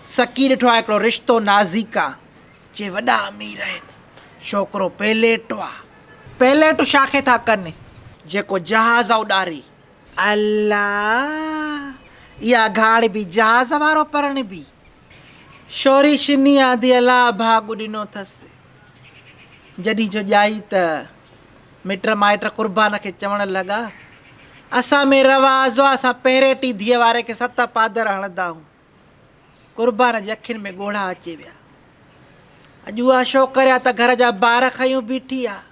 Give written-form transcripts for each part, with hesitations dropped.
सकी ॾिठो आहे हिकिड़ो रिश्तो नाज़िका जे वॾा अमीर आहिनि, छोकिरो पैलेट आहे। पैलेट छा खे था कनि, जेको जहाज़ उॾारी। अल्लाह, इहा गाड़ बि जहाज़ वारो परण बि। शोरी शिनी आदि अलाह भाॻु ॾिनो अथसि। जॾहिं जो ॼाई त मिट माइट क़ुर्बान खे चवणु लॻा, असां में रवाज़ु आहे, असां पहिरें धीअ वारे खे 7 पादर हणंदा आहियूं। क़ुर्बान जे अखियुनि में ॻोढ़ा अची विया। अॼु उहा छोकिरिया त घर जा ॿार खयूं बीठी आहे,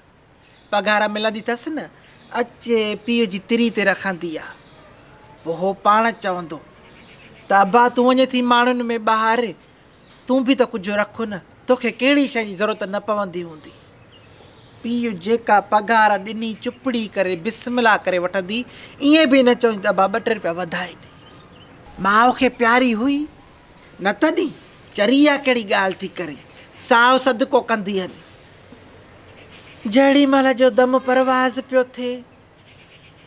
पघार मिलंदी अथसि न, अचे पीउ जी तिरी ते रखंदी आहे। पोइ हो पाण चवंदो त अबा तूं वञे थी माण्हुनि में ॿाहिरि, तूं बि त कुझु रखु न, तोखे कहिड़ी शइ जी ज़रूरत न पवंदी हूंदी। पीउ जेका पघार ॾिनी चुपड़ी करे बिस्मिल्लाह करे वठंदी, ईअं बि न चवंदी त अबा 2-3 रुपया वधाए ॾे। माउ खे प्यारी हुई न, तॾहिं चरी आहे कहिड़ी ॻाल्हि थी करे, साव सदको कंदी हली। जहिड़ी महिल जो दम परवाज़ पियो थिए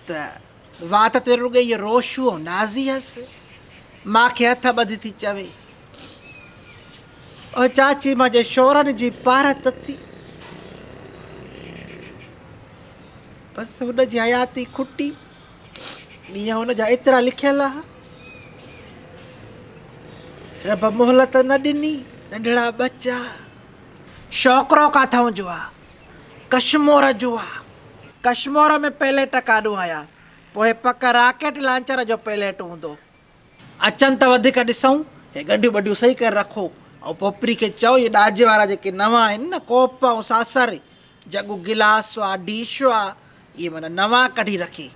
त वात ते रुॻे इहो रोशू नाज़ी हुअसि। मूंखे हथ ॿधी थी चवे, ओ चाची मुंहिंजे शोरनि जी पारत थी। बसि हुनजी हयाती खुटी, ॾींहं हुनजा एतिरा लिखियल हुआ। रब मोहलत न ॾिनी, नंढड़ा बच्चा। छोकिरो काथां जो आहे, कश्मीर जो आहे। कश्मीर में पैलेट काॾो आया, पोइ पक राकेट लांचर जो पैलेट हूंदो। अचनि त वधीक ॾिसूं, हे गंढियूं ॿंढियूं सही करे रखो, ऐं पोपरी खे चओ इहे ॾाजे वारा जेके नवां आहिनि न, कोप ऐं सासर, जॻू गिलास आहे, डिश आहे, इहे माना नवां कढी रखे।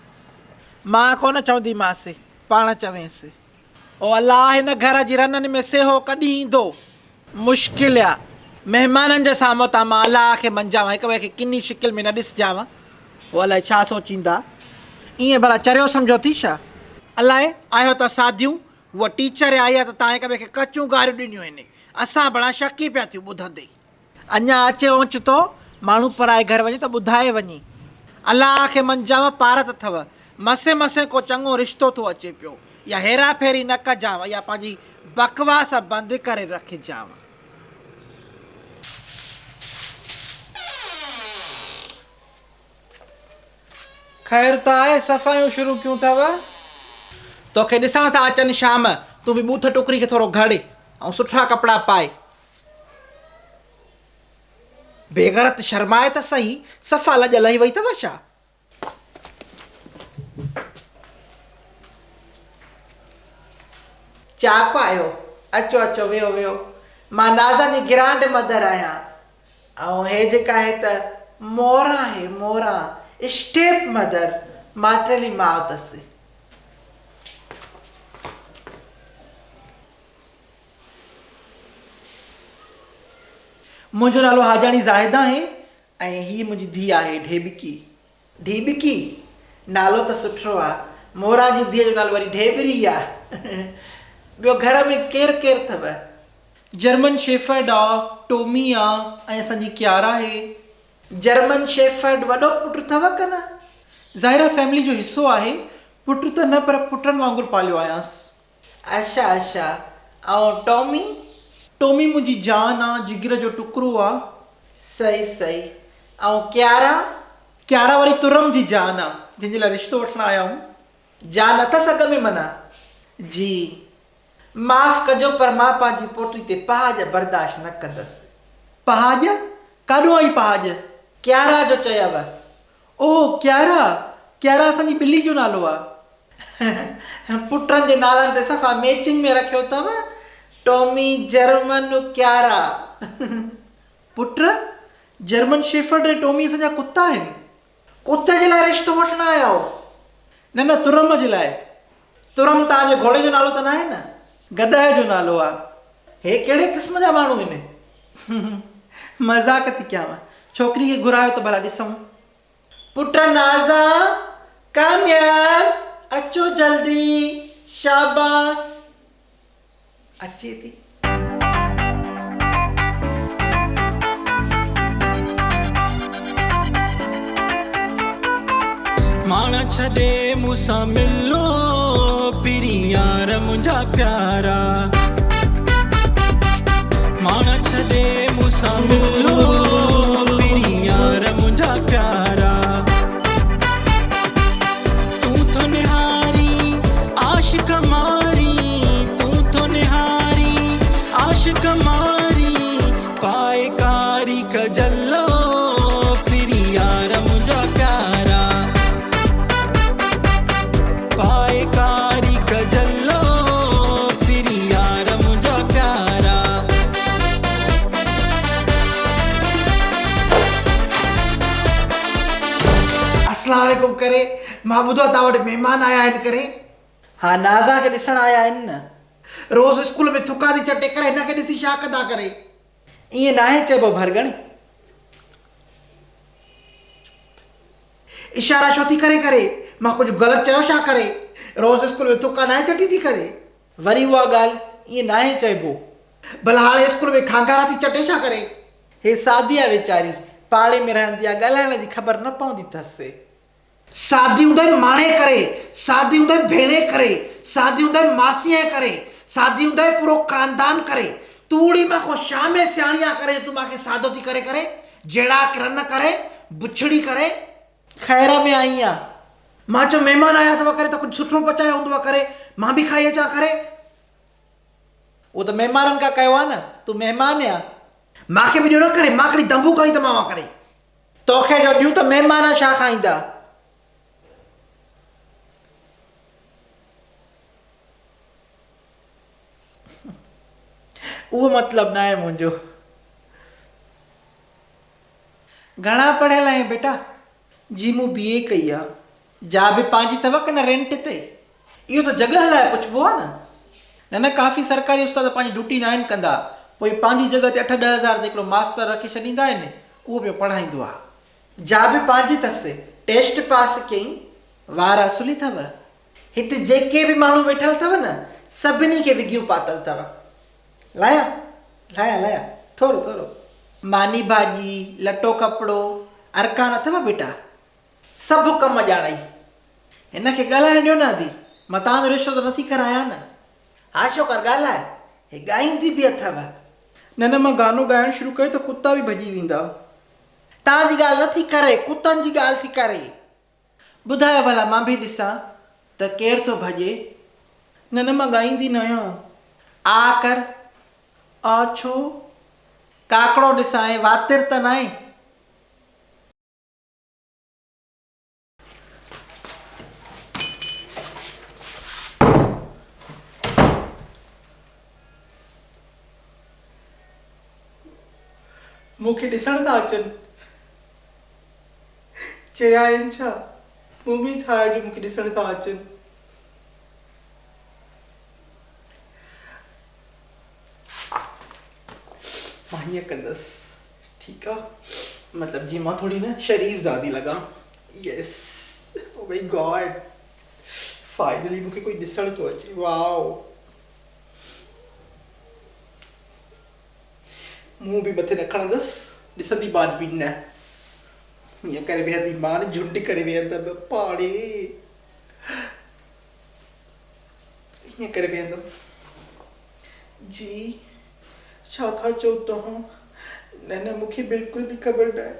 मां कोन चवंदीमांसि, पाण चवेंसि, ओ अलाह हिन घर जी रननि में सेहो कॾहिं ईंदो। मुश्किल आहे महिमाननि जे साम्हूं तां मां अलाह खे मंझां, हिक ॿिए खे किनी शिकिल में न ॾिसजांव। उहो अलाए छा सोचींदा, ईअं भला चरियो सम्झो थी छा? अलाए आहियो त सादियूं, उहा टीचर आई आहे त तव्हां हिक ॿिए खे कचूं गारियूं ॾिनियूं आहिनि। असां भला शकी पिया थियूं ॿुधंदे। अञा अचे ओचितो माण्हू पराए घर वञे त ॿुधाए वञे। अलाह खे मंझांव पारत अथव, मसे मसे को चङो रिश्तो थो अचे पियो। या हेरा फेरी न कजांव, या पंहिंजी बकवास बंदि करे रखिजांव। ख़ैर त आहे, सफ़ाइयूं शुरू कयूं अथव। तोखे ॾिसण था अचनि शाम, तूं बि बूथ टुकरी खे थोरो घड़े ऐं सुठा कपिड़ा पाए। बेग़रत शर्माए त सही, सफ़ा लॼ लही वई अथव छा? चाप आयो, अचो अचो वियो वियो। मां नाज़ा जी ग्रांड मदर आहियां, ऐं हे जेका आहे त मोरा आहे, मोरा स्टेप मदर, माटेली माउ अथसि। मुंहिंजो नालो हाजानी ज़ाहिदा आहे, ऐं हीअ मुंहिंजी धीउ आहे ढेबिकी। ढेबिकी नालो त सुठो आहे, मोरा जी धीअ जो नालो वरी ढेबरी आहे। ॿियो घर में केरु केरु अथव? जर्मन शेफर्ड आहे, टोमी आहे, ऐं असांजी क्यारा आहे। जर्मन शेफर्ड वॾो पुटु अथव क न? ज़ाहिरा फैमिली जो हिसो आहे, पुटु त न पर पुटनि वांगुरु पालियो आयांसि। अच्छा अच्छा, ऐं टॉमी? टोमी मुंहिंजी जान आहे, जिगर जो टुकड़ो आहे। सही सही। ऐं क्यारा? क्यारा वरी तुरम जी जान आहे, जंहिंजे लाइ रिश्तो वठणु आया आहियूं। जान अथसि अॻ में माना? जी माफ़ कजो, पर मां पंहिंजी पोटी ते पहाज बर्दाश्त न कंदसि। पहाज? काॾो आई पहाज? क्यारा जो चयव? ओ क्यारा, क्यारा असांजी ॿिली जो नालो आहे। पुटनि जे नालनि ते सफ़ा मैचिंग में रखियो अथव, टॉमी जर्मन क्यारा। पुट जर्मन शेफर्ड ऐं टॉमी असांजा कुता आहिनि। कुते जे लाइ रिश्तो वठणु आया हो? न न, तुरम जे लाइ। तुरम तव्हांजे घोड़े जो नालो त न आहे न? गॾह जो नालो आहे। हे कहिड़े क़िस्म जा माण्हू आहिनि? मज़ाक थी कयांव, छोकिरी खे घुरायो त भला ॾिसूं। पुट नाज़ा, कम यार, अचो जल्दी, शाबाश। अचे थी। माना छॾे मूंसां मिलो, पिरी यार मुंहिंजा प्यारा। मूंसां मिलो फिर यार मुंहिंजा प्यारा तूं थो निहारी आशिक मारी तूं थो निहारी आशिक मारी पाए कारी कजलो फिर यार मुंहिंजा प्यारा पाए कारी कजलो फिर यार मुंहिंजा प्यारा अस्सलाम वालेकुम करे मां ॿुधो तव्हां वटि महिमान आया आहिनि करे हा नाज़ा खे ॾिसण आया आहिनि न रोज़ स्कूल में थुका थी चटे करे हिनखे ॾिसी छा कंदा करे ईअं नाहे चइबो भरगण इशारा छो थी करे करे मां कुझु ग़लति चयो छा करे रोज़ स्कूल में थुका नाहे चटी थी करे वरी उहा ॻाल्हि ईअं नाहे चइबो भला हाणे स्कूल में खांगारा थी चटे छा करे हे सादी आहे वीचारी पाड़े में रहंदी आहे ॻाल्हाइण जी ख़बर न पवंदी अथसि शादी हूंदई माणे करे शादी हूंदई भेणे करे शादी हूंदई मासीअ करे शादी हूंदई पूरो ख़ानदान करे तूड़ी मां को शाम सियाणिया करे तूं मूंखे सादो थी करे करे जहिड़ा किरन करे बुछड़ी करे ख़ैर में आई आहे मां चयो महिमान आया अथव करे त कुझु सुठो पचायो हूंदो आहे करे मां बि खाई अचां करे उहो त महिमाननि खां कयो आहे न तूं महिमान आहियां मूंखे बि ॾियो न करे मां हिकिड़ी दंबू खाई त मां करे तोखे जो ॾियूं त महिमान छा खाईंदा उहो मतिलबु न आहे मुंहिंजो घणा पढ़ियल आहियो बेटा जी मूं BA कई आहे जा बि पंहिंजी अथव की न रेंट ते इहो त जॻह लाइ पुछिबो आहे न न काफ़ी सरकारी उस्ताद पंहिंजी ड्यूटी न आहिनि कंदा पोइ पंहिंजी जॻह ते 8-10 हज़ार ते हिकिड़ो मास्तर रखी छॾींदा आहिनि उहो पियो पढ़ाईंदो आहे जा बि पंहिंजी अथसि टेस्ट पास कयईं वार असुली अथव हिते जेके बि माण्हू वेठल अथव न सभिनी खे विगियूं पातल अथव लाया लाया लाया थोरो थोरो मानी भाॼी लटो कपिड़ो अरकान अथव बेटा सभु कम ॼाणाई हिनखे ॻाल्हाए ॾियो न आदि मां तव्हांजो रिश्तो त नथी करायां न हा छो कर ॻाल्हाए हे ॻाईंदी बि अथव न न मां गानो ॻाइणु शुरू कयो त कुता बि भॼी वेंदा तव्हांजी ॻाल्हि नथी करे कुतनि जी ॻाल्हि थी करे ॿुधायो भला मां बि ॾिसां त केरु थो भॼे न न मां ॻाईंदी न आहियां आ कर आ छो काकड़ो ॾिसां वातिर त न आहे मूंखे ॾिसण था अचनि चरिया आहिनि छा मूं बि छा आहे जो मूंखे ॾिसण था अचनि मां हीअं कंदसि ठीकु आहे मतिलबु जीअं मां थोरी न शरीफ़ ज़ादी लॻां यस ओ माय गॉड फाइनली मूंखे कोई ॾिसण थो अचे वाओ मूं बि मथे न खणंदसि ॾिसंदी मान बि न हीअं करे वेहंदी मान झुंड करे वेहंदमि पाड़े हीअं करे वेहंदमि जी छा था चओ तव्हां न न मूंखे बिल्कुलु बि ख़बर न आहे